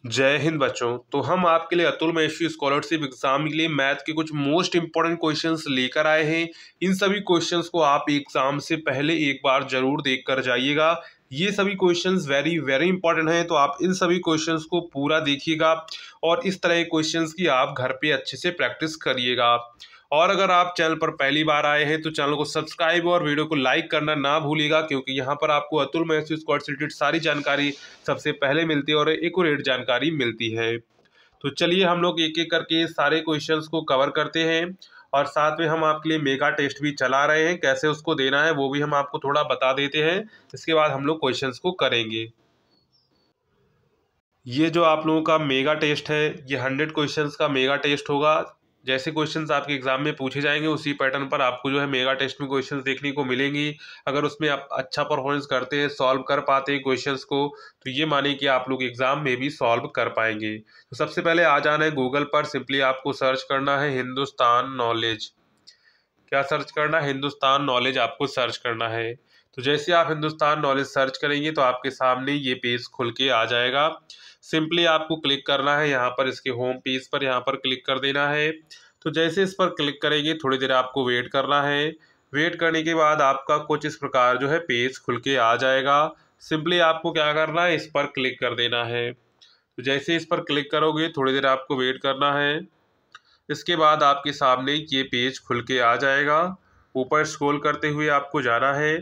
जय हिंद बच्चों। तो हम आपके लिए अतुल महेश्वरी स्कॉलरशिप एग्जाम के लिए मैथ के कुछ मोस्ट इंपॉर्टेंट क्वेश्चंस लेकर आए हैं। इन सभी क्वेश्चंस को आप एग्जाम से पहले एक बार जरूर देख कर जाइएगा। ये सभी क्वेश्चंस वेरी वेरी इंपॉर्टेंट हैं, तो आप इन सभी क्वेश्चंस को पूरा देखिएगा और इस तरह के क्वेश्चंस की आप घर पे अच्छे से प्रैक्टिस करिएगा। और अगर आप चैनल पर पहली बार आए हैं तो चैनल को सब्सक्राइब और वीडियो को लाइक करना ना भूलिएगा, क्योंकि यहाँ पर आपको अतुल महेश्वरी स्कॉलरशिप से रिलेटेड सारी जानकारी सबसे पहले मिलती है और एक्यूरेट जानकारी मिलती है। तो चलिए हम लोग एक एक करके सारे क्वेश्चंस को कवर करते हैं और साथ में हम आपके लिए मेगा टेस्ट भी चला रहे हैं। कैसे उसको देना है वो भी हम आपको थोड़ा बता देते हैं, इसके बाद हम लोग क्वेश्चंस को करेंगे। ये जो आप लोगों का मेगा टेस्ट है, ये 100 क्वेश्चंस का मेगा टेस्ट होगा। जैसे क्वेश्चंस आपके एग्जाम में पूछे जाएंगे उसी पैटर्न पर आपको जो है मेगा टेस्ट में क्वेश्चंस देखने को मिलेंगी। अगर उसमें आप अच्छा परफॉर्मेंस करते हैं, सॉल्व कर पाते हैं क्वेश्चंस को, तो ये मानिए कि आप लोग एग्जाम में भी सॉल्व कर पाएंगे। तो सबसे पहले आ जाना है गूगल पर, सिंपली आपको सर्च करना है हिंदुस्तान नॉलेज। क्या सर्च करना है? हिंदुस्तान नॉलेज आपको सर्च करना है। तो जैसे आप हिंदुस्तान नॉलेज सर्च करेंगे तो आपके सामने ये पेज खुल के आ जाएगा। सिंपली आपको क्लिक करना है यहाँ पर, इसके होम पेज पर यहाँ पर क्लिक कर देना है। तो जैसे इस पर क्लिक करेंगे थोड़ी देर आपको वेट करना है। वेट करने के बाद आपका कुछ इस प्रकार जो है पेज खुल के आ जाएगा। सिंपली आपको क्या करना है, इस पर क्लिक कर देना है। तो जैसे इस पर क्लिक करोगे थोड़ी देर आपको वेट करना है। इसके बाद आपके सामने ये पेज खुल के आ जाएगा। ऊपर स्क्रॉल करते हुए आपको जाना है।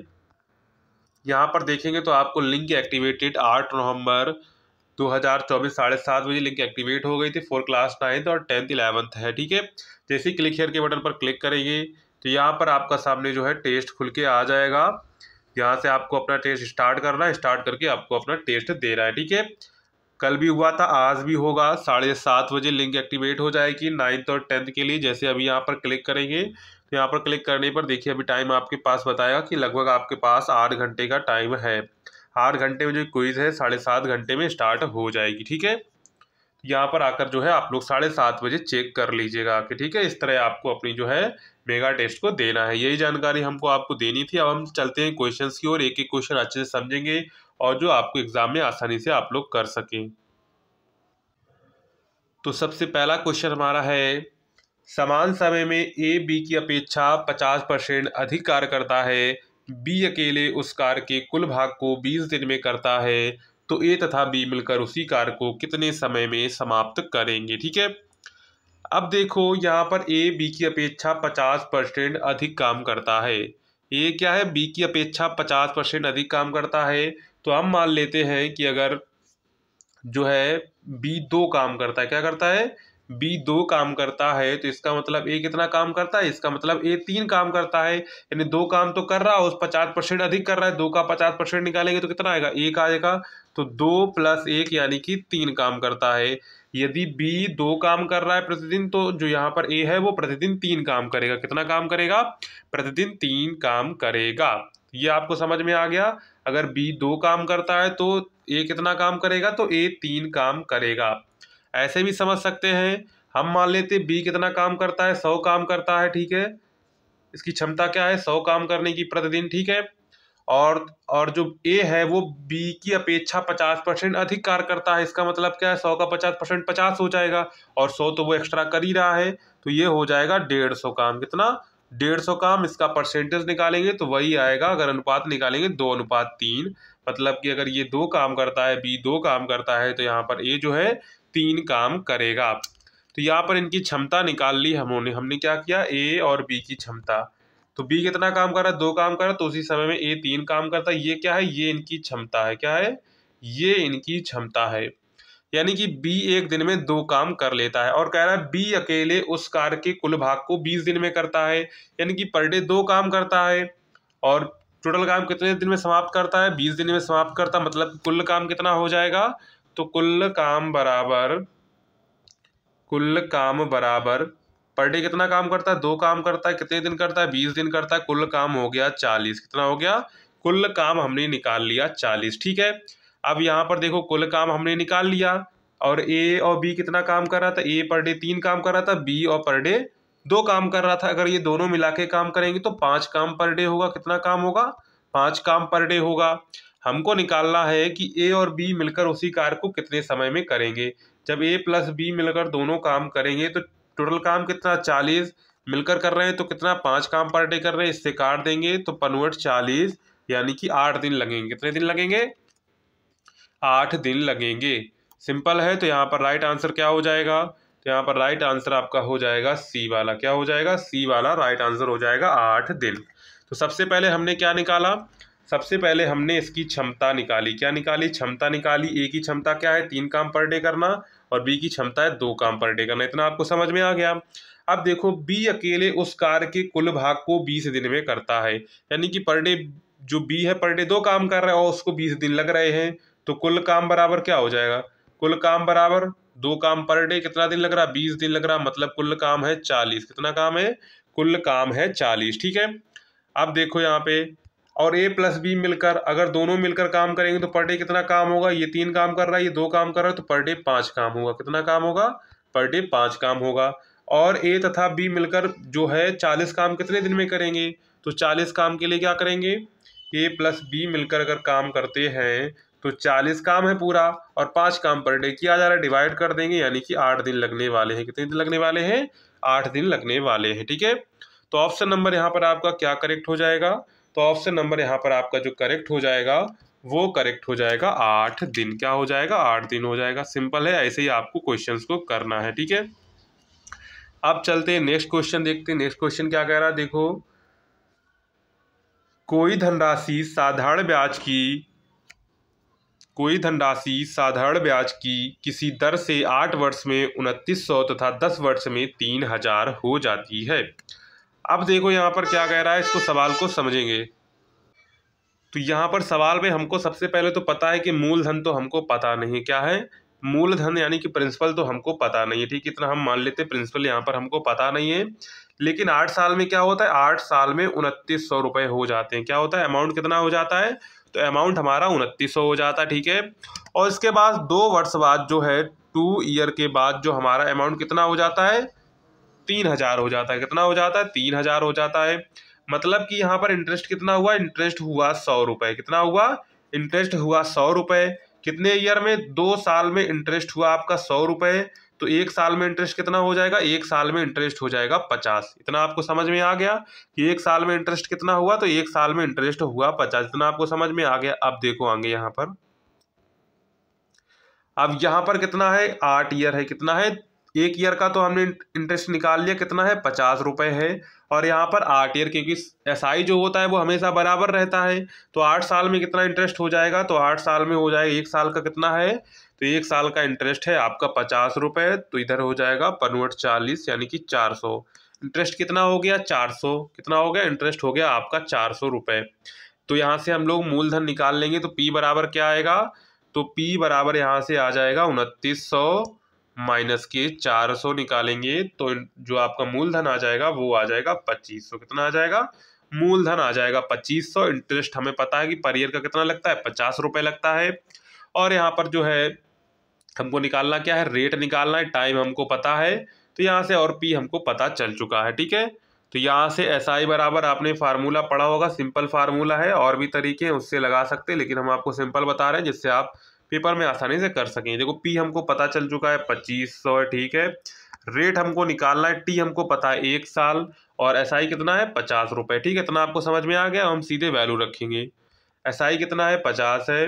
यहाँ पर देखेंगे तो आपको लिंक एक्टिवेटेड 8 नवंबर 2024 7:30 बजे लिंक एक्टिवेट हो गई थी फॉर क्लास 9th और 10th 11th है। ठीक है, जैसे ही क्लिक हियर के बटन पर क्लिक करेंगे तो यहाँ पर आपका सामने जो है टेस्ट खुल के आ जाएगा। यहाँ से आपको अपना टेस्ट स्टार्ट करना है, स्टार्ट करके आपको अपना टेस्ट देना है। ठीक है, कल भी हुआ था, आज भी होगा। 7:30 बजे लिंक एक्टिवेट हो जाएगी 9th और 10th के लिए। जैसे अभी यहाँ पर क्लिक करेंगे तो यहाँ पर क्लिक करने पर देखिए अभी टाइम आपके पास बताएगा कि लगभग आपके पास 8 घंटे का टाइम है। 8 घंटे में जो क्विज है 7:30 घंटे में स्टार्ट हो जाएगी। ठीक है, यहाँ पर आकर जो है आप लोग 7:30 बजे चेक कर लीजिएगा कि ठीक है, इस तरह आपको अपनी जो है मेगा टेस्ट को देना है। यही जानकारी हमको आपको देनी थी। अब हम चलते हैं क्वेश्चंस की ओर, एक एक क्वेश्चन अच्छे से समझेंगे और जो आपको एग्जाम में आसानी से आप लोग कर सकें। तो सबसे पहला क्वेश्चन हमारा है, समान समय में ए बी की अपेक्षा 50% अधिक कार्य करता है, बी अकेले उस कार्य के कुल भाग को 20 दिन में करता है, तो ए तथा बी मिलकर उसी कार्य को कितने समय में समाप्त करेंगे। ठीक है, अब देखो यहाँ पर ए बी की अपेक्षा 50% अधिक काम करता है। ए क्या है? बी की अपेक्षा 50% अधिक काम करता है। तो हम मान लेते हैं कि अगर जो है बी 2 काम करता है, क्या करता है? बी 2 काम करता है, तो इसका मतलब ए कितना काम करता है? इसका मतलब ए 3 काम करता है। यानी 2 काम तो कर रहा है, उस 50% अधिक कर रहा है। 2 का 50% निकालेंगे तो कितना आएगा? 1 आएगा। तो 2 + 1 यानी कि 3 काम करता है। यदि बी 2 काम कर रहा है प्रतिदिन, तो जो यहाँ पर ए है वो प्रतिदिन 3 काम करेगा। कितना काम करेगा? प्रतिदिन 3 काम करेगा। ये आपको समझ में आ गया। अगर बी 2 काम करता है तो ए कितना काम करेगा? तो ए 3 काम करेगा। ऐसे भी समझ सकते हैं, हम मान लेते बी कितना काम करता है? 100 काम करता है। ठीक है, इसकी क्षमता क्या है? 100 काम करने की प्रतिदिन। ठीक है, और जो ए है वो बी की अपेक्षा 50% अधिक कार्य करता है। इसका मतलब क्या है? 100 का 50% 50 हो जाएगा, और 100 तो वो एक्स्ट्रा कर ही रहा है, तो ये हो जाएगा 150 काम। कितना? 150 काम। इसका परसेंटेज निकालेंगे तो वही आएगा। अगर अनुपात निकालेंगे 2:3। मतलब कि अगर ये 2 काम करता है, बी 2 काम करता है, तो यहाँ पर ए जो है 3 काम करेगा। तो यहाँ पर इनकी क्षमता निकाल ली हमने क्या किया? ए और बी की क्षमता। तो बी कितना काम कर रहा है? 2 काम कर रहा है, तो उसी समय में ए 3 काम करता है। ये क्या है? ये इनकी क्षमता है। क्या है? ये इनकी क्षमता है। यानी कि बी एक दिन में 2 काम कर लेता है, और कह रहा है बी अकेले उस कार्य के कुल भाग को 20 दिन में करता है। यानी कि पर डे 2 काम करता है, और टोटल काम कितने दिन में समाप्त करता है? 20 दिन में समाप्त करता है। मतलब कुल काम कितना हो जाएगा? तो कुल काम बराबर पर डे कितना काम करता है? 2 काम करता है। कितने दिन करता है? 20 दिन करता है। कुल काम हो गया 40। कितना हो गया? कुल काम हमने निकाल लिया 40। ठीक है, अब यहाँ पर देखो कुल काम हमने निकाल लिया, और ए और बी कितना काम कर रहा था? ए पर डे 3 काम कर रहा था, बी और पर डे 2 काम कर रहा था। अगर ये दोनों मिला के काम करेंगे तो 5 काम पर डे होगा। कितना काम होगा? 5 काम पर डे होगा। हमको निकालना है कि ए और बी मिलकर उसी कार्य को कितने समय में करेंगे। जब ए प्लस बी मिलकर दोनों काम करेंगे तो टोटल काम कितना 40 मिलकर कर रहे हैं, तो कितना 5 काम पर डे कर रहे हैं, इससे काट देंगे तो पनवट 40 यानी कि 8 दिन लगेंगे। कितने दिन लगेंगे? 8 दिन लगेंगे। सिंपल है। तो यहाँ पर राइट आंसर क्या हो जाएगा? तो यहाँ पर राइट आंसर आपका हो जाएगा सी वाला। क्या हो जाएगा? सी वाला राइट आंसर हो जाएगा 8 दिन। तो सबसे पहले हमने क्या निकाला? सबसे पहले हमने इसकी क्षमता निकाली। क्या निकाली? क्षमता निकाली। ए की क्षमता क्या है? 3 काम पर डे करना, और बी की क्षमता है 2 काम पर डे करना। इतना आपको समझ में आ गया। अब देखो, बी अकेले उस कार्य के कुल भाग को 20 दिन में करता है, यानी कि पर डे जो बी है पर डे 2 काम कर रहा है और उसको 20 दिन लग रहे हैं, तो कुल काम बराबर क्या हो जाएगा? कुल काम बराबर 2 काम पर डे कितना दिन लग रहा? 20 दिन लग रहा, मतलब कुल काम है 40। कितना काम है? कुल काम है 40। ठीक है। अब देखो यहाँ पे, और ए प्लस बी मिलकर, अगर दोनों मिलकर काम करेंगे तो पर डे कितना काम होगा? ये 3 काम कर रहा है, ये 2 काम कर रहा है, तो पर डे 5 काम होगा। कितना काम होगा? पर डे 5 काम होगा। और ए तथा बी मिलकर जो है 40 काम कितने दिन में करेंगे? तो 40 काम के लिए क्या करेंगे? ए प्लस बी मिलकर अगर काम करते हैं तो 40 काम है पूरा, और 5 काम पर डे किया जा रहा है, डिवाइड कर देंगे, यानी कि 8 दिन लगने वाले हैं। कितने दिन लगने वाले हैं? 8 दिन लगने वाले हैं। ठीक है। तो ऑप्शन नंबर यहाँ पर आपका क्या करेक्ट हो जाएगा? तो ऑप्शन नंबर यहाँ पर आपका जो करेक्ट हो जाएगा वो करेक्ट हो जाएगा 8 दिन। क्या हो जाएगा? 8 दिन हो जाएगा। सिंपल है। ऐसे ही आपको क्वेश्चंस को करना है। ठीक है। अब चलते हैं नेक्स्ट क्वेश्चन देखते हैं। नेक्स्ट क्वेश्चन क्या कह रहा है, देखो। कोई धनराशि साधारण ब्याज की किसी दर से 8 वर्ष में 2900 तथा 10 वर्ष में 3000 हो जाती है। अब देखो यहाँ पर क्या कह रहा है, इसको सवाल को समझेंगे। तो यहाँ पर सवाल में हमको सबसे पहले तो पता है कि मूलधन तो हमको पता नहीं क्या है। मूलधन यानी कि प्रिंसिपल तो हमको पता नहीं है। ठीक, इतना हम मान लेते हैं। प्रिंसिपल यहाँ पर हमको पता नहीं है। लेकिन 8 साल में क्या होता है? 8 साल में 2900 रुपये हो जाते हैं। क्या होता है? अमाउंट कितना हो जाता है? तो अमाउंट हमारा 2900 हो जाता है। ठीक है। और इसके बाद 2 वर्ष बाद जो है 2 ईयर के बाद जो हमारा अमाउंट कितना हो जाता है? 3000 हो जाता है। कितना हो जाता है? 3000 हो जाता है। मतलब कि यहाँ पर इंटरेस्ट कितना हुआ? इंटरेस्ट हुआ 100 रुपये। कितना हुआ? इंटरेस्ट हुआ 100 रुपये। कितने ईयर में? 2 साल में इंटरेस्ट हुआ आपका 100 रुपये। तो 1 साल में इंटरेस्ट कितना हो जाएगा? 1 साल में इंटरेस्ट हो जाएगा 50। इतना आपको समझ में आ गया कि 1 साल में इंटरेस्ट कितना हुआ? तो 1 साल में इंटरेस्ट हुआ 50। इतना आपको समझ में आ गया। अब देखो आगे यहाँ पर, अब यहाँ पर कितना है? 8 ईयर है। कितना है? 1 ईयर का तो हमने इंटरेस्ट निकाल लिया, कितना है? 50 रुपये है। और यहाँ पर 8 ईयर, क्योंकि एसआई जो होता है वो हमेशा बराबर रहता है, तो 8 साल में कितना इंटरेस्ट हो जाएगा? तो 8 साल में हो जाएगा, 1 साल का कितना है? तो 1 साल का इंटरेस्ट है आपका 50 रुपये। तो इधर हो जाएगा पनवट 40 यानी कि 400। इंटरेस्ट कितना हो गया? 400। कितना हो गया? इंटरेस्ट हो गया आपका 400 रुपये। तो यहाँ से हम लोग मूलधन निकाल लेंगे, तो पी बराबर क्या आएगा? तो P बराबर यहाँ से आ जाएगा 2900 माइनस के 400 निकालेंगे तो जो आपका मूलधन आ जाएगा वो आ जाएगा 2500। कितना आ जाएगा? मूलधन आ जाएगा 2500। इंटरेस्ट हमें पता है कि पर ईयर का कितना लगता है? 50 रुपये लगता है। और यहाँ पर जो है हमको निकालना क्या है? रेट निकालना है। टाइम हमको पता है, तो यहाँ से और P हमको पता चल चुका है। ठीक है। तो यहाँ से SI बराबर आपने फार्मूला पढ़ा होगा, सिंपल फार्मूला है, और भी तरीके हैं उससे लगा सकते हैं, लेकिन हम आपको सिंपल बता रहे हैं जिससे आप पेपर में आसानी से कर सकें। देखो P हमको पता चल चुका है 2500 है। ठीक है। रेट हमको निकालना है, T हमको पता है 1 साल, और SI कितना है? 50 रुपये। ठीक है। इतना आपको समझ में आ गया। हम सीधे वैल्यू रखेंगे। SI कितना है? 50 है,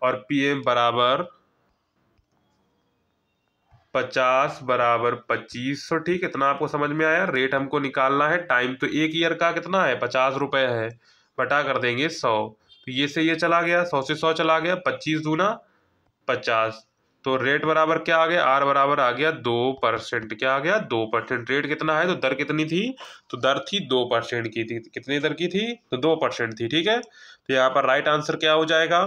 और PM बराबर 50 बराबर 2500। ठीक है। इतना आपको समझ में आया। रेट हमको निकालना है। टाइम तो 1 ईयर का कितना है? 50 रुपये है, बटा कर देंगे 100। तो ये से ये चला गया, 100 से 100 चला गया, 25 दूना 50। तो रेट बराबर क्या आ गया? R बराबर आ गया 2%। क्या आ गया? 2%। रेट कितना है? तो दर कितनी थी? तो दर थी 2% की थी। कितनी दर की थी? तो 2% थी। ठीक है। तो यहाँ पर राइट आंसर क्या हो जाएगा?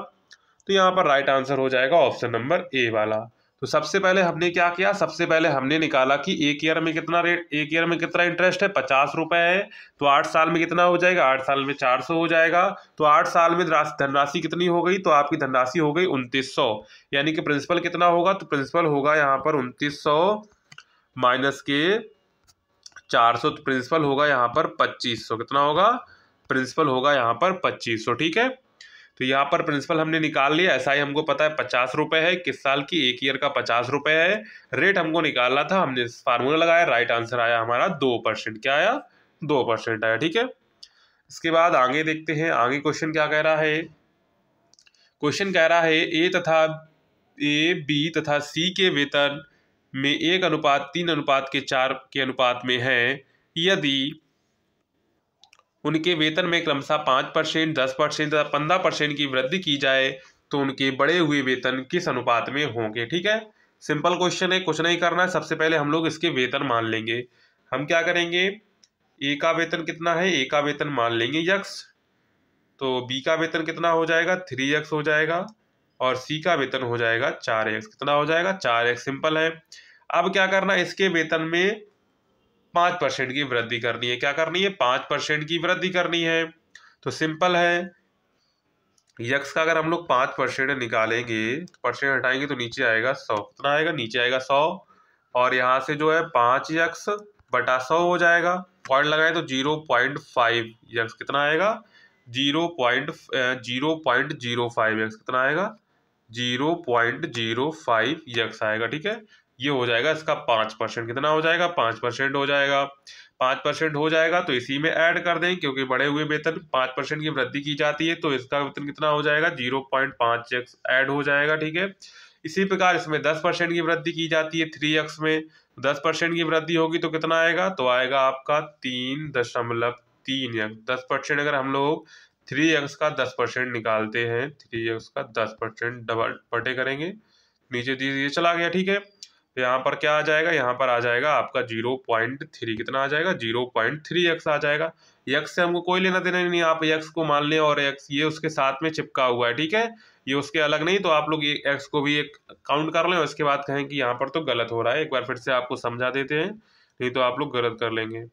तो यहाँ पर राइट आंसर हो जाएगा ऑप्शन नंबर ए वाला। तो सबसे पहले हमने क्या किया? सबसे पहले हमने निकाला कि 1 ईयर में कितना रेट, 1 ईयर में कितना इंटरेस्ट है? 50 रुपये है। तो 8 साल में कितना हो जाएगा? 8 साल में 400 हो जाएगा। तो 8 साल में धनराशि कितनी हो गई? तो आपकी धनराशि हो गई 2900। यानी कि प्रिंसिपल कितना होगा? तो प्रिंसिपल होगा यहाँ पर 2900 माइनस के 400। तो प्रिंसिपल होगा यहाँ पर 2500। कितना होगा? प्रिंसिपल होगा यहाँ पर 2500। ठीक है। तो तो यहाँ पर प्रिंसिपल हमने निकाल लिया, एसआई हमको पता है 50 रुपये है, किस साल की, 1 ईयर का 50 रुपये है। रेट हमको निकालना था, हमने फार्मूला लगाया, राइट आंसर आया हमारा 2%। क्या आया? 2% आया। ठीक है, इसके बाद आगे देखते हैं, आगे क्वेश्चन क्या कह रहा है। क्वेश्चन कह रहा है ए बी तथा सी के वेतन में 1:3:4 के अनुपात में है। यदि उनके वेतन में क्रमशः 5%, 10% तथा 15% की वृद्धि की जाए तो उनके बढ़े हुए वेतन किस अनुपात में होंगे। ठीक है, सिंपल क्वेश्चन है, कुछ नहीं करना है। सबसे पहले हम लोग इसके वेतन मान लेंगे। हम क्या करेंगे, ए का वेतन कितना है, ए का वेतन मान लेंगे x, तो बी का वेतन कितना हो जाएगा, 3x हो जाएगा, और सी का वेतन हो जाएगा 4x। कितना हो जाएगा, 4x। सिंपल है। अब क्या करना है, इसके वेतन में 5% की वृद्धि करनी है। क्या करनी है, 5% की वृद्धि करनी है। तो सिंपल है, यक्स का अगर हम लोग 5% निकालेंगे, परसेंट हटाएंगे तो नीचे आएगा 100। कितना आएगा, नीचे आएगा 100, और यहाँ से जो है 5x बटा 100 हो जाएगा। पॉइंट लगाए तो 0.5 यक्स। कितना आएगा, 0.05 यक्स। कितना आएगा, 0.05 यक्स आएगा। ठीक है, ये हो जाएगा इसका 5%। कितना हो जाएगा, 5% हो जाएगा। 5% हो जाएगा तो इसी में ऐड कर दें, क्योंकि बढ़े हुए वेतन 5% की वृद्धि की जाती है, तो इसका वेतन कितना हो जाएगा, 0.5x ऐड हो जाएगा। ठीक है, इसी प्रकार इसमें 10% की वृद्धि की जाती है 3x में, 10% की वृद्धि होगी तो कितना आएगा, तो आएगा आपका 3.3x। 10% अगर हम लोग 3x का 10% निकालते हैं, 3x का 10% डबल बटे करेंगे, नीचे ये चला गया। ठीक है, तो यहाँ पर क्या आ जाएगा, यहाँ पर आ जाएगा आपका 0.3। कितना आ जाएगा, 0.3x आ जाएगा। यक्स से हमको कोई लेना देना नहीं, आप यक्स को मान लें, और एक्स ये उसके साथ में चिपका हुआ है। ठीक है, ये उसके अलग नहीं, तो आप लोग ये एक्स को भी एक काउंट कर लें, और उसके बाद कहें कि यहाँ पर तो गलत हो रहा है। एक बार फिर से आपको समझा देते हैं, नहीं तो आप लोग गलत कर लेंगे।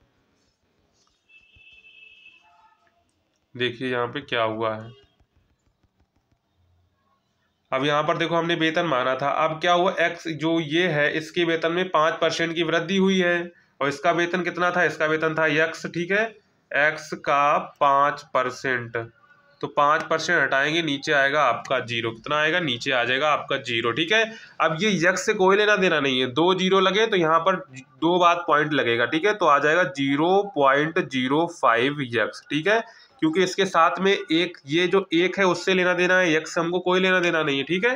देखिए यहाँ पे क्या हुआ है। अब यहाँ पर देखो, हमने वेतन माना था, अब क्या हुआ, एक्स जो ये है इसके वेतन में 5% की वृद्धि हुई है, और इसका वेतन कितना था, इसका वेतन था x। ठीक है, x का 5%, तो 5% हटाएंगे, नीचे आएगा आपका 0। कितना आएगा, नीचे आ जाएगा आपका 0। ठीक है, अब ये x से कोई लेना देना नहीं है, 2 0 लगे तो यहाँ पर 2 बार पॉइंट लगेगा। ठीक है, तो आ जाएगा 0.05 x। ठीक है, क्योंकि इसके साथ में एक ये जो एक है उससे लेना देना है, यक्स हमको कोई लेना देना नहीं है। ठीक है,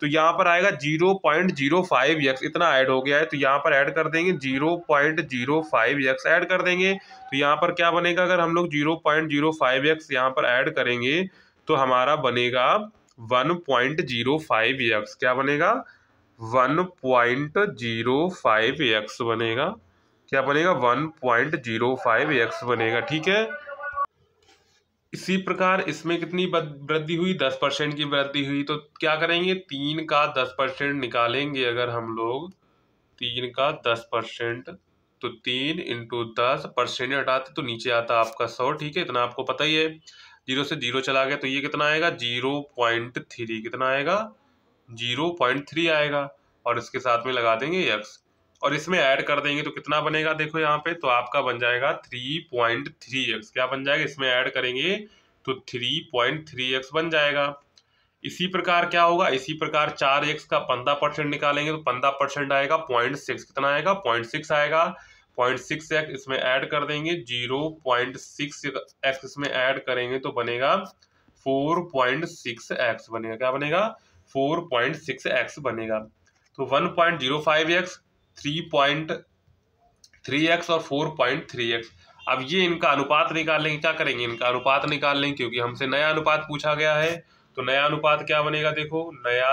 तो यहाँ पर आएगा 0.05 यक्स, इतना ऐड हो गया है, तो यहाँ पर ऐड कर देंगे 0.05 यक्स ऐड कर देंगे। तो यहाँ पर क्या बनेगा, अगर हम लोग 0.05 यक्स यहाँ पर ऐड करेंगे तो हमारा बनेगा 1.05 यक्स। क्या बनेगा, 1.05 यक्स बनेगा। क्या बनेगा, 1.05 यक्स बनेगा। ठीक है, इसी प्रकार इसमें कितनी वृद्धि हुई, 10% की वृद्धि हुई। तो क्या करेंगे, 3 का 10% निकालेंगे। अगर हम लोग 3 का 10%, तो 3 × 10% हटाते तो नीचे आता आपका 100। ठीक है, इतना आपको पता ही है, 0 से 0 चला गया, तो ये कितना आएगा, 0.3। कितना आएगा, 0.3 आएगा, और इसके साथ में लगा देंगे x, और इसमें ऐड कर देंगे तो कितना बनेगा, देखो यहाँ पे, तो आपका बन जाएगा 3.3x। क्या बन जाएगा, इसमें ऐड करेंगे तो 3.3x बन जाएगा। इसी प्रकार क्या होगा, इसी प्रकार 4x का 15% निकालेंगे तो 15% आएगा 0.6। कितना आएगा, 0.6 आएगा। 0.6x इसमें ऐड कर देंगे, 0.6x इसमें ऐड करेंगे तो बनेगा 4.6x बनेगा। क्या बनेगा, 4.6x बनेगा। तो 1.05x, 3.3x और 4.3x। अब ये इनका अनुपात निकाल लेंगे। क्या करेंगे, इनका अनुपात निकाल लेंगे, क्योंकि हमसे नया अनुपात पूछा गया है। तो नया अनुपात क्या बनेगा, देखो, नया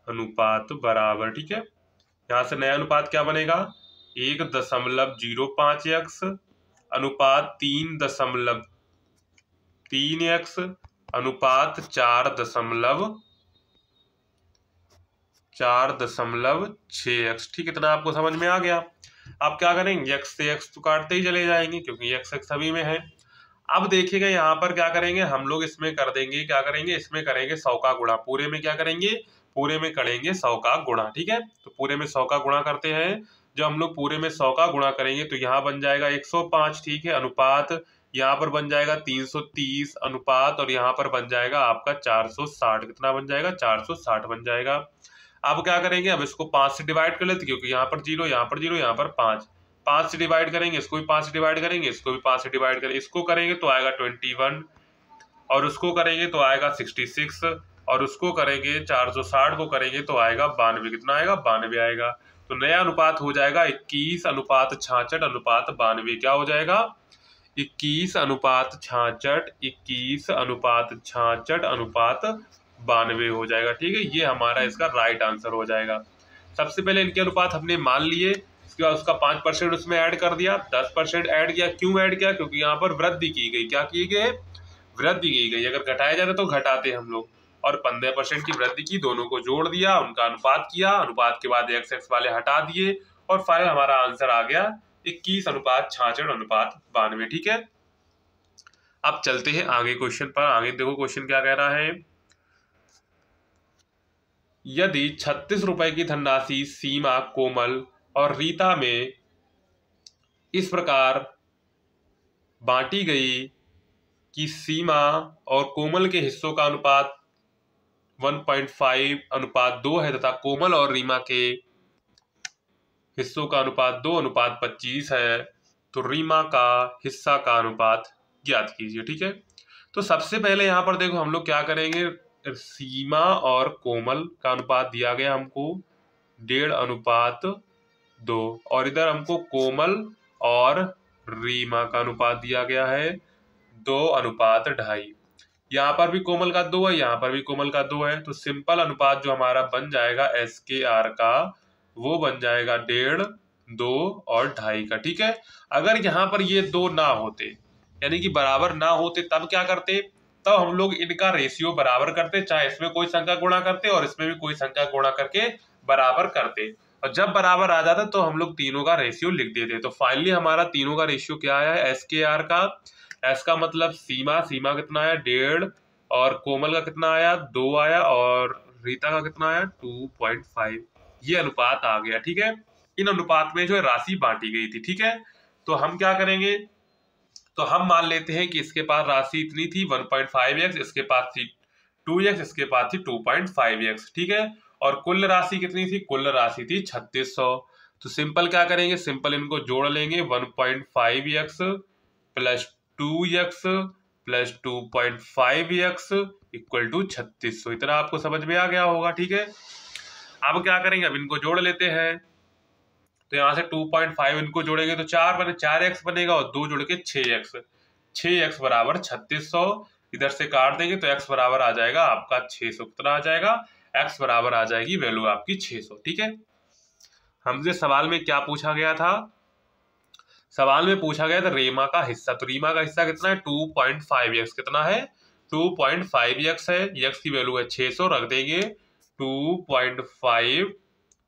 अनुपात बराबर, ठीक है, यहाँ से नया अनुपात क्या बनेगा, 1.05x अनुपात 3.3x अनुपात 4.6x। ठीक, इतना आपको समझ में आ गया। आप क्या करेंगे, x से x तो काटते ही चले जाएंगे, क्योंकि x सभी में है। अब देखिएगा यहाँ पर क्या करेंगे हम लोग, इसमें कर देंगे, क्या करेंगे, इसमें करेंगे 100 का गुणा। पूरे में क्या करेंगे, पूरे में करेंगे 100 का गुणा। ठीक है, तो पूरे में 100 का गुणा करते हैं। जब हम लोग पूरे में 100 का गुणा करेंगे तो यहाँ बन जाएगा 105। ठीक है, अनुपात यहाँ पर बन जाएगा 330 अनुपात, और यहाँ पर बन जाएगा आपका 460। कितना बन जाएगा? 460 बन जाएगा। अब क्या करेंगे, अब इसको 5 से डिवाइड कर लेते, क्योंकि यहाँ पर 0, यहाँ पर 0, यहाँ पर 5। 5 से डिवाइड करेंगे, इसको भी 5 से डिवाइड करेंगे, इसको भी 5 से डिवाइड करेंगे। इसको करेंगे तो आएगा 21, और उसको करेंगे तो आएगा 66, और उसको करेंगे 460 को करेंगे तो आएगा 92। कितना आएगा? 92 आएगा। तो नया अनुपात हो जाएगा 21 अनुपात 66 अनुपात 92। क्या हो जाएगा? 21 अनुपात 66, 21 अनुपात 66 अनुपात 92 हो जाएगा। ठीक है, ये हमारा इसका राइट आंसर हो जाएगा। सबसे पहले इनके अनुपात हमने मान लिए, इसके बाद उसका 5% उसमें ऐड कर दिया, 10% ऐड किया। क्यों ऐड किया? क्योंकि यहाँ पर वृद्धि की गई। क्या की गई? वृद्धि की गई। अगर घटाया जाता तो घटाते हम लोग, और 15% की वृद्धि की, दोनों को जोड़ दिया, उनका अनुपात किया, अनुपात के बाद एक्स एक्स वाले हटा दिए, और फाइनल हमारा आंसर आ गया 21 अनुपात 66 अनुपात 92। ठीक है, अब चलते हैं आगे क्वेश्चन पर। आगे देखो क्वेश्चन क्या कह रहा है। यदि 36 रुपए की धनराशि सीमा, कोमल और रीता में इस प्रकार बांटी गई कि सीमा और कोमल के हिस्सों का अनुपात 1.5 अनुपात 2 है, तथा कोमल और रीमा के हिस्सों का अनुपात 2 अनुपात 25 है, तो रीमा का हिस्सा का अनुपात ज्ञात कीजिए। ठीक है, तो सबसे पहले यहाँ पर देखो हम लोग क्या करेंगे, सीमा और कोमल का अनुपात दिया गया हमको 1.5 अनुपात 2, और इधर हमको कोमल और रीमा का अनुपात दिया गया है 2 अनुपात 2.5। यहाँ पर भी कोमल का 2 है, यहाँ पर भी कोमल का 2 है, तो सिंपल अनुपात जो हमारा बन जाएगा SKR का, वो बन जाएगा 1.5, 2 और 2.5 का। ठीक है, अगर यहाँ पर ये 2 ना होते, यानी कि बराबर ना होते, तब क्या करते? तब हम लोग इनका रेशियो बराबर करते, चाहे इसमें कोई संख्या गुणा करते और इसमें भी कोई संख्या गुणा करके बराबर करते, और जब बराबर आ जाता तो हम लोग तीनों का रेशियो लिख देते। तो फाइनली हमारा तीनों का रेशियो क्या आया है? SKR का, एस का मतलब सीमा, सीमा कितना आया? 1.5, और कोमल का कितना आया? 2 आया, और रीता का कितना आया? 2.5। ये अनुपात आ गया। ठीक है, इन अनुपात में जो है राशि बांटी गई थी। ठीक है, तो हम क्या करेंगे, तो हम मान लेते हैं कि इसके पास राशि इतनी थी 1.5x, इसके पास थी 2x, इसके पास थी 2.5x। ठीक है, और कुल राशि कितनी थी? कुल राशि थी 3600। तो सिंपल क्या करेंगे, सिंपल इनको जोड़ लेंगे, 1.5x plus 2x plus 2.5x equal to 3600। इतना आपको समझ में आ गया होगा। ठीक है, अब क्या करेंगे, अब इनको जोड़ लेते हैं। तो यहाँ से 2.5 इनको जोड़ेंगे तो 4x बनेगा, और 2 जोड़ के 6x, 6x बराबर 3600। इधर से काट देंगे तो x बराबर आ जाएगा आपका 600। कितना आ जाएगा? x बराबर आ जाएगी वैल्यू आपकी 600। ठीक है, हमसे सवाल में क्या पूछा गया था? सवाल में पूछा गया था रीमा का हिस्सा। तो रीमा का हिस्सा कितना है? 2.5x। कितना है? 2.5x है, x की वैल्यू है 600, रख देंगे 2.5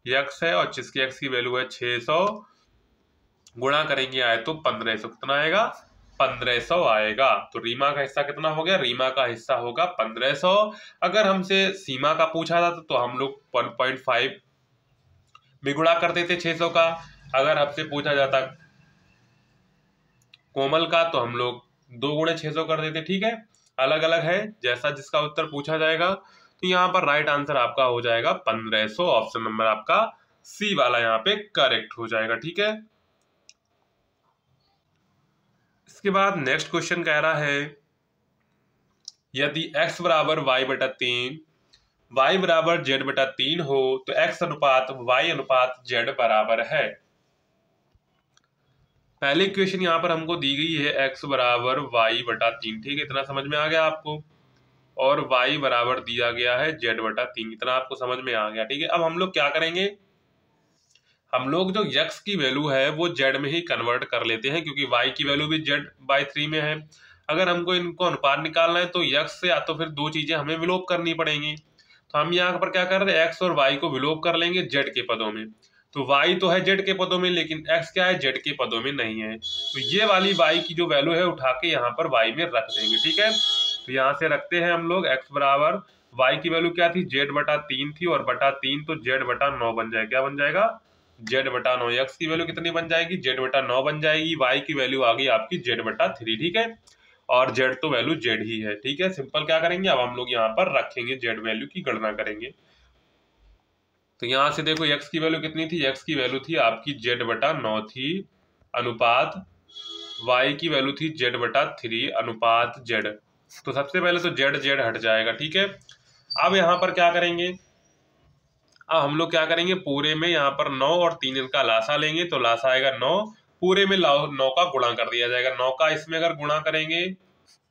x है, और जिसकी x की वैल्यू है 600, गुणा करेंगे आए तो 1500। कितना आएगा? 1500 आएगा। तो रीमा का हिस्सा कितना हो गया? रीमा का हिस्सा होगा 1500। अगर हमसे सीमा का पूछा था तो हम लोग 1.5 में गुणा कर देते 600 का। अगर हमसे पूछा जाता कोमल का तो हम लोग 2 गुणे 600 कर देते। ठीक है, अलग अलग है, जैसा जिसका उत्तर पूछा जाएगा। तो यहाँ पर राइट आंसर आपका हो जाएगा 1500। ऑप्शन नंबर आपका सी वाला यहाँ पे करेक्ट हो जाएगा। ठीक है, इसके बाद नेक्स्ट क्वेश्चन कह रहा है, यदि x बराबर y बटा 3, y बराबर z बटा 3 हो तो x अनुपात y अनुपात z बराबर है। पहले क्वेश्चन यहाँ पर हमको दी गई है x बराबर y बटा 3। ठीक है, इतना समझ में आ गया आपको, और y बराबर दिया गया है z बटा 3। इतना आपको समझ में आ गया। ठीक है, अब हम लोग क्या करेंगे, हम लोग जो x की वैल्यू है वो z में ही कन्वर्ट कर लेते हैं, क्योंकि y की वैल्यू भी z/3 में है। अगर हमको इनको अनुपात निकालना है तो x से या तो फिर 2 चीजें हमें विलोप करनी पड़ेंगी। तो हम यहाँ पर क्या कर रहे हैं, x और y को विलोप कर लेंगे z के पदों में। तो y तो है z के पदों में, लेकिन x क्या है? z के पदों में नहीं है। तो ये वाली y की जो वैल्यू है उठा के यहाँ पर y में रख देंगे। ठीक है, तो यहाँ से रखते हैं हम लोग x बराबर, y की वैल्यू क्या थी? z बटा 3 थी, और बटा 3 तो z बटा 9 बन जाएगा। क्या बन जाएगा? z/9। x की वैल्यू कितनी बन जाएगी, z/9 बन जाएगी। y की वैल्यू आ गई आपकी z/3, ठीक है। और z तो वैल्यू z ही है, ठीक है। सिंपल क्या करेंगे, अब हम लोग यहाँ पर रखेंगे z वैल्यू की गणना करेंगे। तो यहाँ से देखो x की वैल्यू कितनी थी, x की वैल्यू थी आपकी z/9 थी अनुपात y की वैल्यू थी z/3 अनुपात z। तो सबसे पहले तो z हट जाएगा, ठीक है। अब यहाँ पर क्या करेंगे, अब हम लोग क्या करेंगे, पूरे में यहाँ पर 9 और 3 इनका लासा लेंगे, तो लासा आएगा 9, पूरे में 9 का गुणा कर दिया जाएगा। 9 का इसमें अगर गुणा करेंगे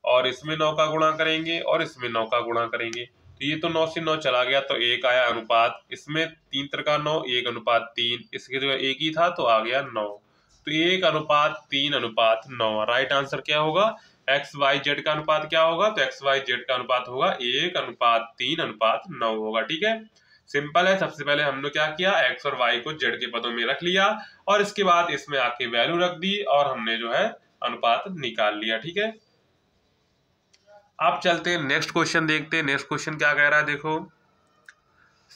और इसमें 9 का गुणा करेंगे और इसमें 9 का गुणा करेंगे, तो ये तो 9 से 9 चला गया, तो 1 आया अनुपात, इसमें 3 त्रिका 9, 1/3, इसके जो 1 ही था तो आ गया 9। तो 1/3/9। राइट आंसर क्या होगा, एक्स वाई जेड का अनुपात क्या होगा, तो एक्स वाई जेड का अनुपात होगा 1/3/9 होगा, ठीक है। सिंपल है। सबसे पहले हमने क्या किया, एक्स और वाई को जेड के पदों में रख लिया और इसके बाद इसमें आके वैल्यू रख दी और हमने जो है अनुपात निकाल लिया, ठीक है। अब चलते हैं नेक्स्ट क्वेश्चन देखते हैं। नेक्स्ट क्वेश्चन क्या कह रहा है, देखो,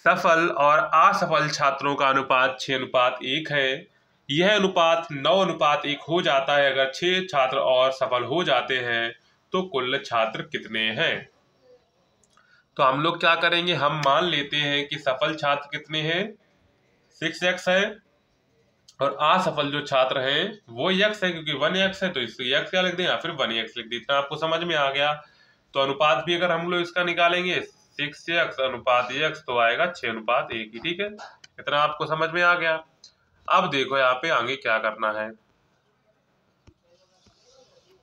सफल और असफल छात्रों का अनुपात 6:1 है। यह अनुपात 9:1 हो जाता है अगर 6 छात्र और सफल हो जाते हैं, तो कुल छात्र कितने हैं। तो हम लोग क्या करेंगे, हम मान लेते हैं कि सफल छात्र कितने हैं, 6x है, और असफल जो छात्र हैं वो x है, क्योंकि 1x है तो इसको x क्या लिख दें या फिर 1x लिख दें। इतना आपको समझ में आ गया। तो अनुपात भी अगर हम लोग इसका निकालेंगे 6x अनुपात x, तो आएगा 6:1 ही, ठीक है। इतना आपको समझ में आ गया। अब देखो यहाँ पे आगे क्या करना है।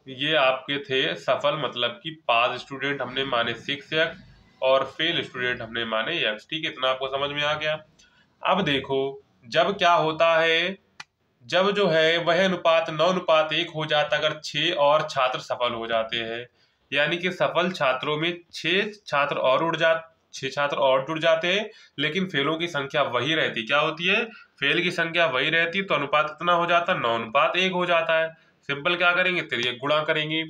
ये आपके थे सफल, मतलब कि पास स्टूडेंट हमने माने 6x और फेल स्टूडेंट हमने माने x, ठीक है। इतना आपको समझ में आ गया। अब देखो, जब क्या होता है, जब जो है वह अनुपात 9:1 हो जाता अगर 6 और छात्र सफल हो जाते हैं, यानी कि सफल छात्रों में 6 छात्र और जुड़ जाते हैं, लेकिन फेलों की संख्या वही रहती, क्या होती है, फेल की संख्या वही रहती, तो अनुपात कितना हो जाता है, 9:1 हो जाता है। सिंपल क्या करेंगे, तेरे गुणा करेंगे,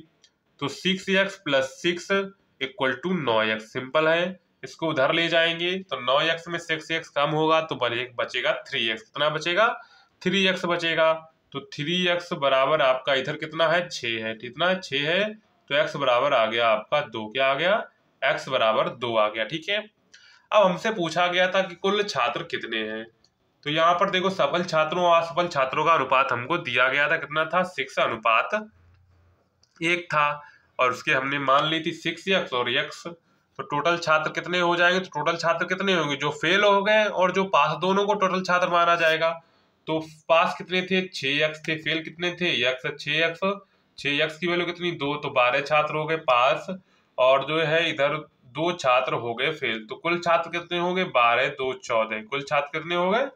तो 6x + 6 = 9x। सिंपल है। इसको उधर ले जाएंगे तो 9x में 6x कम होगा तो बचेगा 3x। कितना बचेगा, 3x बचेगा। तो 3x बराबर आपका इधर कितना है, 6 है, कितना है, 6 है। तो x बराबर आ गया आपका 2। क्या आ गया, x बराबर 2 आ गया, ठीक है। अब हमसे पूछा गया था कि कुल छात्र कितने हैं। तो यहाँ पर देखो, सफल छात्रों और असफल छात्रों का अनुपात हमको दिया गया था, कितना था, 6:1 था, और उसके हमने मान ली थी 6x और x। तो टोटल छात्र कितने हो जाएंगे, तो टोटल छात्र कितने होंगे, जो फेल हो गए और जो पास, दोनों को टोटल छात्र माना जाएगा। तो पास कितने थे, 6x थे, फेल कितने थे, x 6x। 6x की वैल्यू कितनी, 2, तो 12 छात्र हो गए पास, और जो है इधर 2 छात्र हो गए फेल। तो कुल छात्र कितने हो गए, 12 2 14। कुल छात्र कितने हो गए,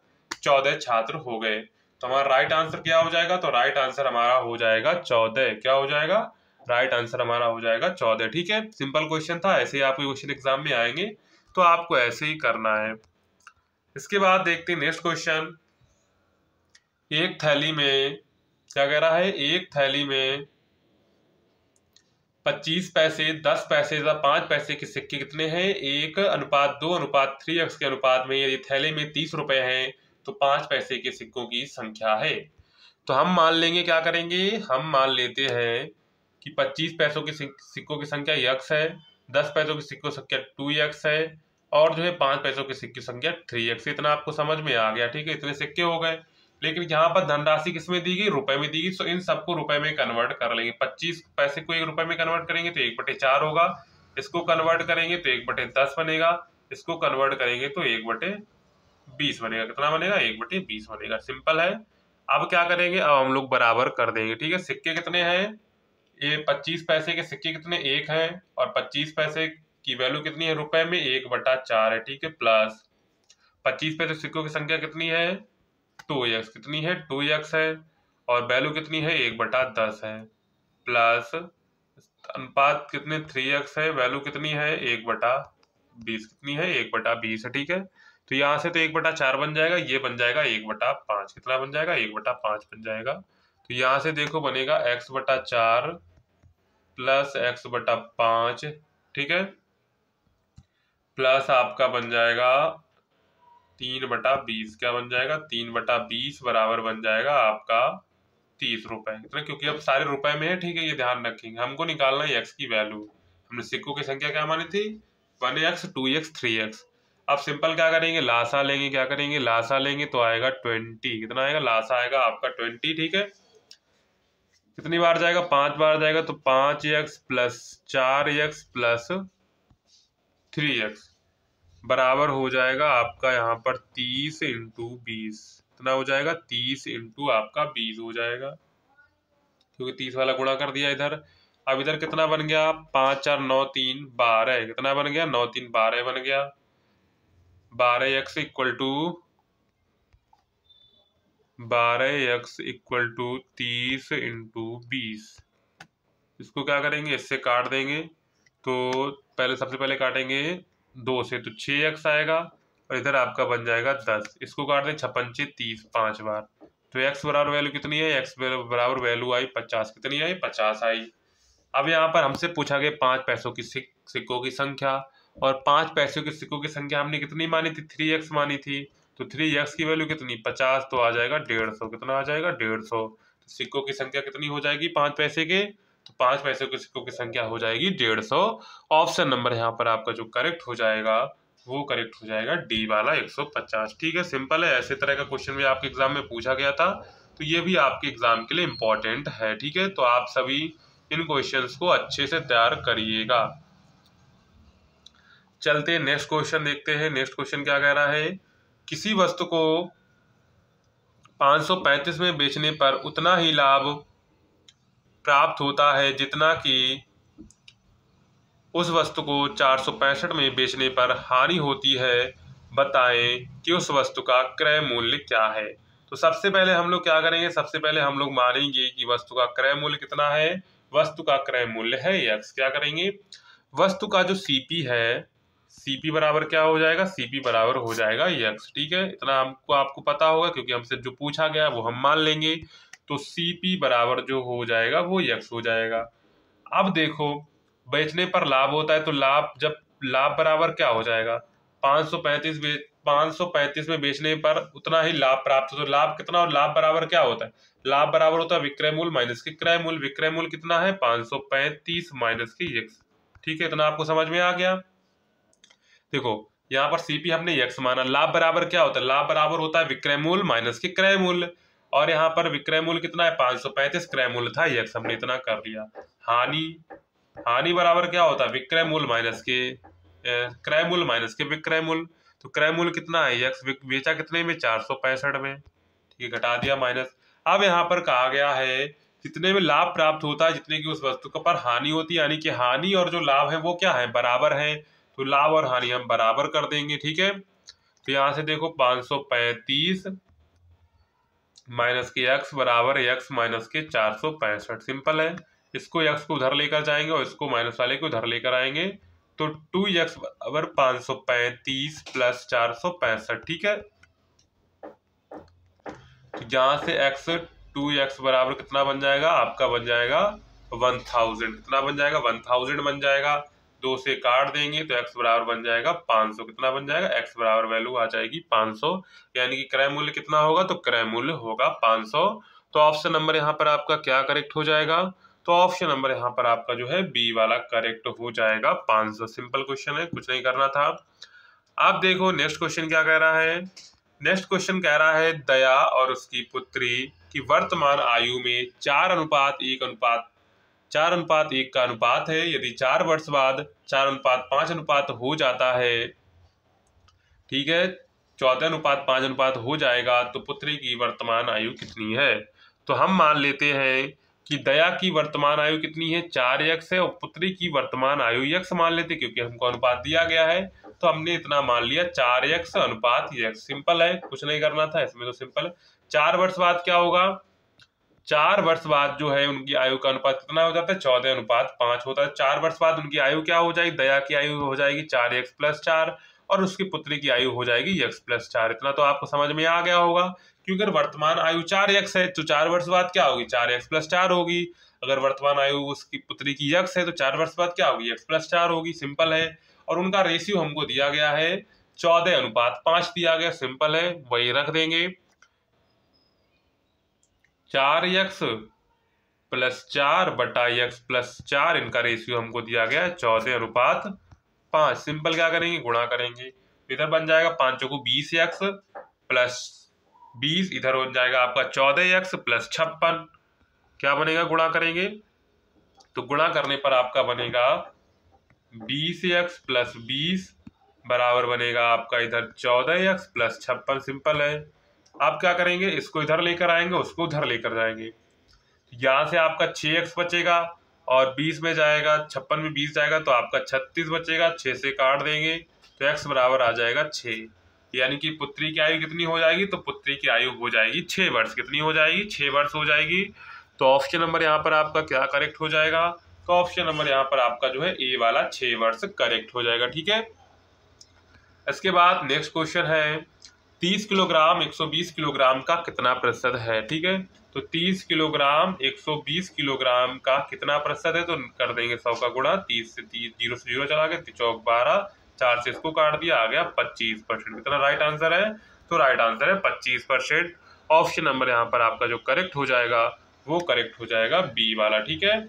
14 छात्र हो गए। तो हमारा राइट आंसर क्या हो जाएगा, तो राइट आंसर हमारा हो जाएगा 14। क्या हो जाएगा, राइट आंसर हमारा हो जाएगा 14, ठीक है। सिंपल क्वेश्चन था, ऐसे ही आपके क्वेश्चन एग्जाम में आएंगे तो आपको ऐसे ही करना है। इसके बाद देखते हैं नेक्स्ट क्वेश्चन। एक थैली में क्या कह रहा है, एक थैली में 25 पैसे, 10 पैसे तथा 5 पैसे के सिक्के कितने हैं, 1:2:3x के अनुपात में। यदि थैले में 30 रुपए हैं तो 5 पैसे के सिक्कों की संख्या है। तो हम मान लेंगे, क्या करेंगे, हम मान लेते हैं कि 25 पैसों के सिक्कों की संख्या x है, 10 पैसों की सिक्कों की संख्या 2x है, और जो है 5 पैसों की सिक्के की संख्या 3x। इतना आपको समझ में आ गया, ठीक है। इतने सिक्के हो गए, लेकिन यहाँ पर धनराशि किसमें दी गई, रुपए में दी गई, तो इन सबको रुपए में कन्वर्ट कर लेंगे। 25 पैसे को 1 रुपए में कन्वर्ट करेंगे तो 1/4 होगा, इसको कन्वर्ट करेंगे तो 1/10 बनेगा, इसको कन्वर्ट करेंगे तो 1/20 बनेगा। कितना बनेगा, 1/20 बनेगा। सिंपल है। अब क्या करेंगे, अब हम लोग बराबर कर देंगे, ठीक है। सिक्के कितने हैं, ये 25 पैसे के सिक्के कितने, 1 है, और 25 पैसे की वैल्यू कितनी है रुपए में, 1/4 है, ठीक है। प्लस 25 पैसे सिक्कों की संख्या कितनी है, 2x, कितनी है, 2x है, और वैल्यू कितनी है, 1/10 है। प्लस अनुपात कितने, 3x है, वैल्यू कितनी है, 1/20, कितनी है, 1/20 है, ठीक है। तो यहाँ से तो 1/4 बन जाएगा, ये बन जाएगा 1/5। कितना बन जाएगा, 1/5 बन जाएगा। तो यहाँ से देखो बनेगा x/4 प्लस x/5, ठीक है, प्लस आपका बन जाएगा 3/20 क्या बन जाएगा, 3/20 बराबर बन जाएगा आपका 30 रुपए। इतना क्योंकि अब सारे रुपए में है, ठीक है, ये ध्यान रखेंगे। हमको निकालना है एक्स की वैल्यू। हमने सिक्कों की संख्या क्या मानी थी, 1x 2x 3x। अब सिंपल क्या करेंगे, लासा लेंगे। क्या करेंगे, लासा लेंगे तो आएगा 20। कितना आएगा, लासा आएगा आपका 20, ठीक है। कितनी बार जाएगा, 5 बार जाएगा, तो 5x plus 4x plus 3x बराबर हो जाएगा आपका यहाँ पर 30 इंटू 20। कितना हो जाएगा, 30 इंटू आपका 20 हो जाएगा, क्योंकि 30 वाला गुणा कर दिया इधर। अब इधर कितना बन गया, 5 4 9 3 12। कितना बन गया, 9 3 12 बन गया। 12x equal to 30 into 20। इसको क्या करेंगे, इससे काट देंगे। तो पहले सबसे पहले काटेंगे 2 से, तो 6x आएगा, और इधर आपका बन जाएगा 10। इसको काट दें 56 30 5 बार, तो x बराबर वैल्यू कितनी है, x बराबर वैल्यू आई 50। कितनी आई, 50 आई। अब यहाँ पर हमसे पूछा गया 5 पैसों की सिक्कों की संख्या, और 5 पैसों के सिक्कों की संख्या हमने कितनी मानी थी, 3x मानी थी। तो 3x की वैल्यू कितनी, 50, तो आ जाएगा 150। कितना आ जाएगा, 150। तो सिक्कों की संख्या कितनी हो जाएगी 5 पैसे के, तो 5 पैसे के सिक्कों की संख्या हो जाएगी 150। ऑप्शन नंबर यहाँ पर आपका जो करेक्ट हो जाएगा वो करेक्ट हो जाएगा डी वाला 150। ठीक है, सिंपल है। ऐसे तरह का क्वेश्चन भी आपके एग्जाम में पूछा गया था, तो ये भी आपके एग्जाम के लिए इम्पोर्टेंट है। ठीक है, तो आप सभी इन क्वेश्चंस को अच्छे से तैयार करिएगा। चलते हैं नेक्स्ट क्वेश्चन देखते हैं। नेक्स्ट क्वेश्चन क्या कह रहा है, किसी वस्तु को 535 में बेचने पर उतना ही लाभ प्राप्त होता है जितना कि उस वस्तु को 465 में बेचने पर हानि होती है। बताएं कि उस वस्तु का क्रय मूल्य क्या है। तो सबसे पहले हम लोग क्या करेंगे, सबसे पहले हम लोग मानेंगे कि वस्तु का क्रय मूल्य कितना है। वस्तु का क्रय मूल्य है x। क्या करेंगे, वस्तु का जो सीपी है, सीपी बराबर क्या हो जाएगा, सीपी बराबर हो जाएगा x। ठीक है, इतना हमको आपको पता होगा क्योंकि हमसे जो पूछा गया वो हम मान लेंगे। तो सीपी बराबर जो हो जाएगा वो x हो जाएगा। अब देखो, बेचने पर लाभ होता है, तो लाभ जब लाभ बराबर क्या हो जाएगा, 535 में बेचने पर उतना ही लाभ प्राप्त हो। तो लाभ कितना, और लाभ बराबर क्या होता है, लाभ बराबर होता है विक्रय मूल्य माइनस के क्रय मूल्य। विक्रय मूल्य कितना है, 535 माइनस के x। ठीक है, इतना आपको समझ में आ गया। देखो यहाँ पर सीपी हमने x माना, लाभ बराबर क्या होता है, लाभ बराबर होता है विक्रय मूल्य माइनस के क्रय मूल्य, और यहाँ पर विक्रय मूल्य कितना है 535, क्रय मूल्य था x। हमने इतना कर लिया। हानि बराबर क्या होता है, विक्रय मूल्य माइनस के क्रय मूल्य माइनस के विक्रय मूल्य। तो क्रय मूल्य कितना है x, बेचा कितने में, 465 में। ठीक है, घटा दिया माइनस। अब यहाँ पर कहा गया है जितने में लाभ प्राप्त होता है जितने की उस वस्तु पर हानि होती है, यानी कि हानि और जो लाभ है वो क्या है, बराबर है। तो लाभ और हानि हम बराबर कर देंगे। ठीक है, तो यहाँ से देखो 535 माइनस के x बराबर x माइनस के 465। सिंपल है, इसको x को उधर लेकर जाएंगे और इसको माइनस वाले को उधर लेकर आएंगे, तो 2x बराबर 535 प्लस 465। ठीक है, तो यहाँ से x 2x बराबर कितना बन जाएगा, आपका बन जाएगा 1000। कितना बन जाएगा, 1000 बन जाएगा। 2 से काट देंगे तो x बराबर बन जाएगा 500। कितना बन जाएगा, x बराबर वैल्यू आ जाएगी 500, यानी कि क्रय मूल्य कितना होगा, तो क्रय मूल्य होगा 500। तो ऑप्शन नंबर यहाँ पर आपका क्या करेक्ट हो जाएगा, तो ऑप्शन नंबर यहाँ पर आपका जो है बी वाला करेक्ट हो जाएगा, 500। सिंपल क्वेश्चन है, कुछ नहीं करना था। आप देखो नेक्स्ट क्वेश्चन क्या कह रहा है। नेक्स्ट क्वेश्चन कह रहा है, दया और उसकी पुत्री की वर्तमान आयु में 4:1 का अनुपात है। यदि 4 वर्ष बाद 4:5 अनुपात हो जाता है, ठीक है, 14:5 अनुपात हो जाएगा, तो पुत्री की वर्तमान आयु कितनी है। तो हम मान लेते हैं कि दया की वर्तमान आयु कितनी है, 4x है, और पुत्री की वर्तमान आयु x मान लेते क्योंकि हमको अनुपात दिया गया है। तो हमने इतना मान लिया 4x अनुपात x। सिंपल है, कुछ नहीं करना था इसमें, तो सिंपल है। 4 वर्ष बाद क्या होगा, 4 वर्ष बाद जो है उनकी आयु का अनुपात कितना हो जाता है, 14:5 होता है। 4 वर्ष बाद उनकी आयु क्या हो जाएगी, दया की आयु हो जाएगी 4x + 4, और उसकी पुत्री की आयु हो जाएगी x + 4। इतना तो आपको समझ में आ गया होगा, क्योंकि अगर वर्तमान आयु 4x है तो 4 वर्ष बाद क्या होगी, 4x + 4 होगी। अगर वर्तमान आयु उसकी पुत्री की x है तो 4 वर्ष बाद क्या होगी, x + 4 होगी। सिंपल है, और उनका रेशियो हमको दिया गया है 14:5 दिया गया, सिंपल है, वही रख देंगे। 4x + 4/x+4, इनका रेशियो हमको दिया गया है 14:5। सिंपल क्या करेंगे, गुणा करेंगे। इधर बन जाएगा 5 चौको 20x + 20, इधर हो जाएगा आपका 14x + 56। क्या बनेगा, गुणा करेंगे तो गुणा करने पर आपका बनेगा 20x + 20 बराबर बनेगा आपका इधर 14x + 56। सिंपल है। आप क्या करेंगे, इसको इधर लेकर आएंगे, उसको उधर लेकर जाएंगे। यहाँ से आपका 6x बचेगा और 20 में जाएगा, 56 में 20 जाएगा तो आपका 36 बचेगा। 6 से काट देंगे तो x बराबर आ जाएगा 6। यानी कि पुत्री की आयु कितनी हो जाएगी, तो पुत्री की आयु हो जाएगी 6 वर्ष। कितनी हो जाएगी, 6 वर्ष हो जाएगी। तो ऑप्शन नंबर यहाँ पर आपका क्या करेक्ट हो जाएगा, तो ऑप्शन नंबर यहाँ पर आपका जो है ए वाला 6 वर्ष करेक्ट हो जाएगा। ठीक है। इसके बाद नेक्स्ट क्वेश्चन है 30 किलोग्राम 120 किलोग्राम का कितना प्रतिशत है। ठीक है, तो 30 किलोग्राम 120 किलोग्राम का कितना प्रतिशत है, तो कर देंगे 100 का गुणा। 30 से 30, 0 से 0 चला गया, 4 12, 4 से इसको काट दिया, आ गया 25%। कितना राइट आंसर है, तो राइट आंसर है 25%। ऑप्शन नंबर यहाँ पर आपका जो करेक्ट हो जाएगा वो करेक्ट हो जाएगा बी वाला। ठीक है,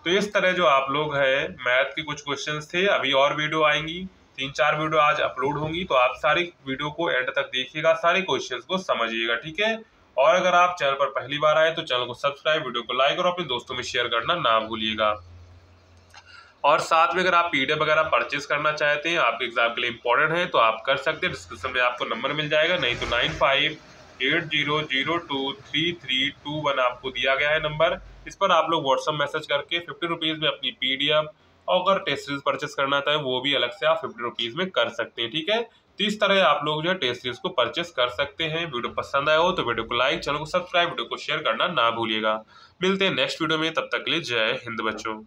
तो इस तरह जो आप लोग है मैथ के कुछ क्वेश्चंस थे। अभी और वीडियो आएंगी, 3-4 वीडियो आज अपलोड होंगी, तो आप सारी वीडियो को एंड तक देखिएगा, सारे क्वेश्चंस को समझिएगा। ठीक है, और अगर आप चैनल पर पहली बार आए तो चैनल को सब्सक्राइब, वीडियो को लाइक और अपने दोस्तों में शेयर करना ना भूलिएगा। और साथ में अगर आप पीडीएफ वगैरह परचेज करना चाहते हैं, आपके एग्जाम के लिए इंपॉर्टेंट है, तो आप कर सकते हैं। डिस्क्रिप्शन में आपको नंबर मिल जाएगा, नहीं तो 9580023321 आपको दिया गया है नंबर। इस पर आप लोग व्हाट्सएप मैसेज करके 50 रुपीज़ में अपनी पीडीएफ और अगर टेस्ट सीरीज परचेस करना चाहें वो भी अलग से आप 50 रुपीज़ में कर सकते हैं। ठीक है, तो इस तरह आप लोग जो है टेस्ट सीरीज को परचेस कर सकते हैं। वीडियो पसंद आया हो तो वीडियो को लाइक, चैनल को सब्सक्राइब, वीडियो को शेयर करना ना भूलिएगा। मिलते हैं नेक्स्ट वीडियो में, तब तक के लिए जय हिंद बच्चों।